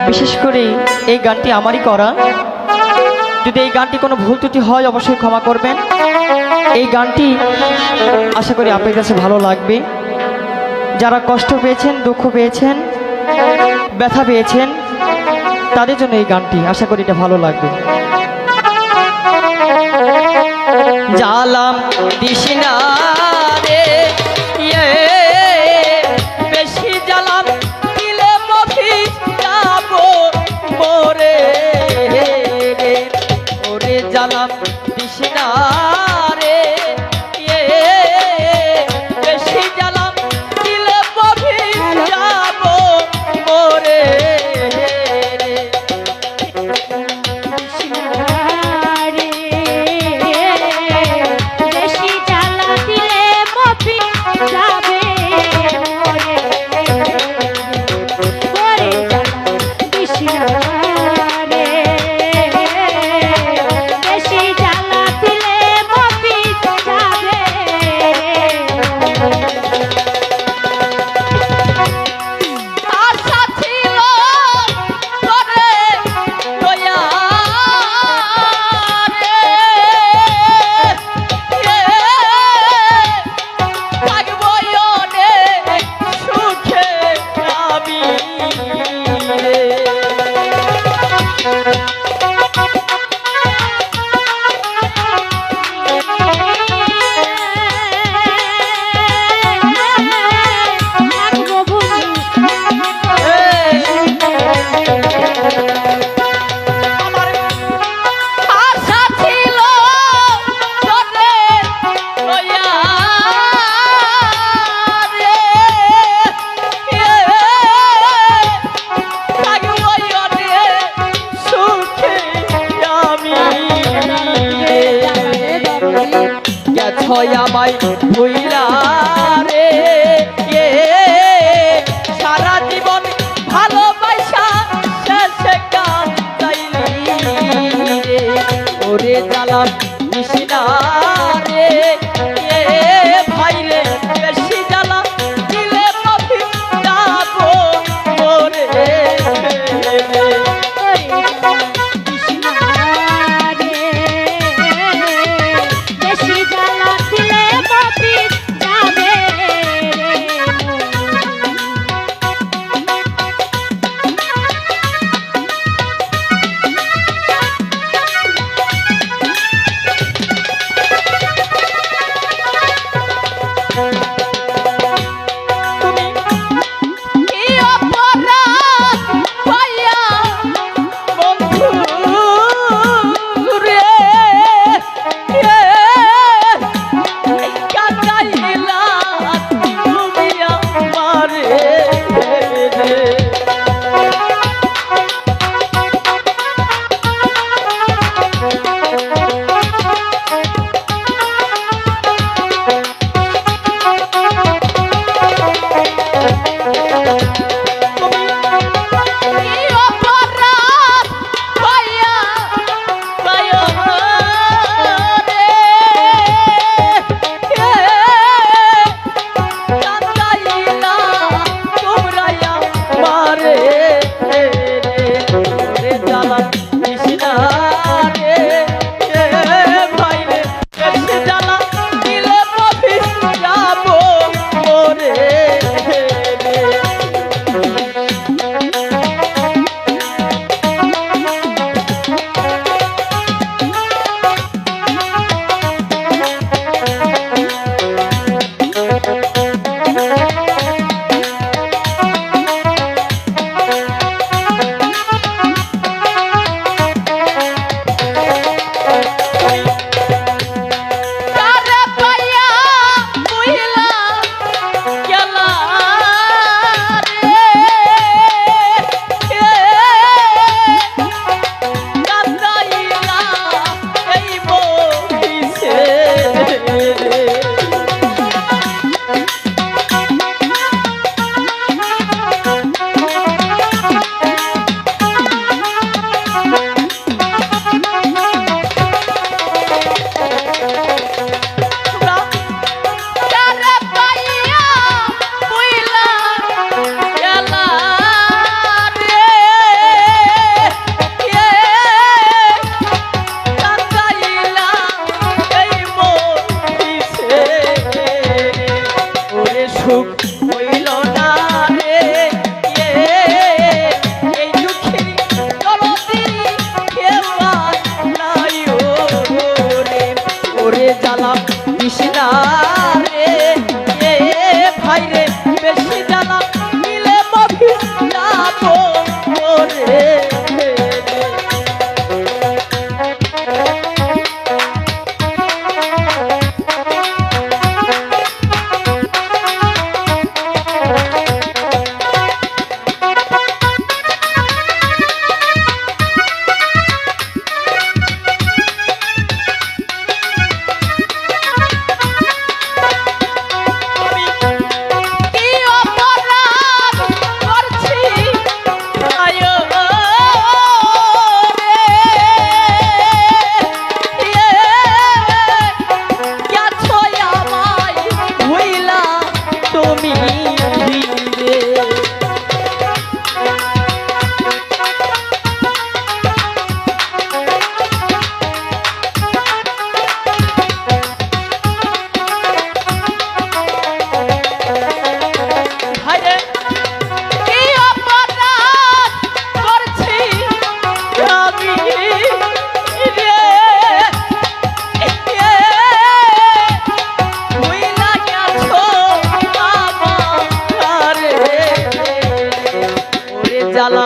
বিশেষ করে এই গানটি আমারই করা। যদি এই গানটি কোনো ভুল ত্রুটি হয় অবশ্যই ক্ষমা করবেন। এই গানটি আশা করি আপনার কাছে ভালো লাগবে। যারা কষ্ট পেয়েছেন, দুঃখ পেয়েছেন, ব্যথা পেয়েছেন, তাদের জন্য এই গানটি, আশা করি এটা ভালো লাগবে। জালাম দিশিনা রে ইয়ে বেশি জালাম দিলে মফি যাব মোরে রে ওরে জালাম দিশিনা রে ইয়ে বেশি জালাম দিলে মফি যাব মোরে রে আমায় ভুইলা রে সারা জীবন ভালোবাসা শেষে কাঁদাইলি রে ওরে জালাম কৃষ্ণা রে ভাই রে বেশি জ্বালা দিলে মফি যাব মোরে জ্বালা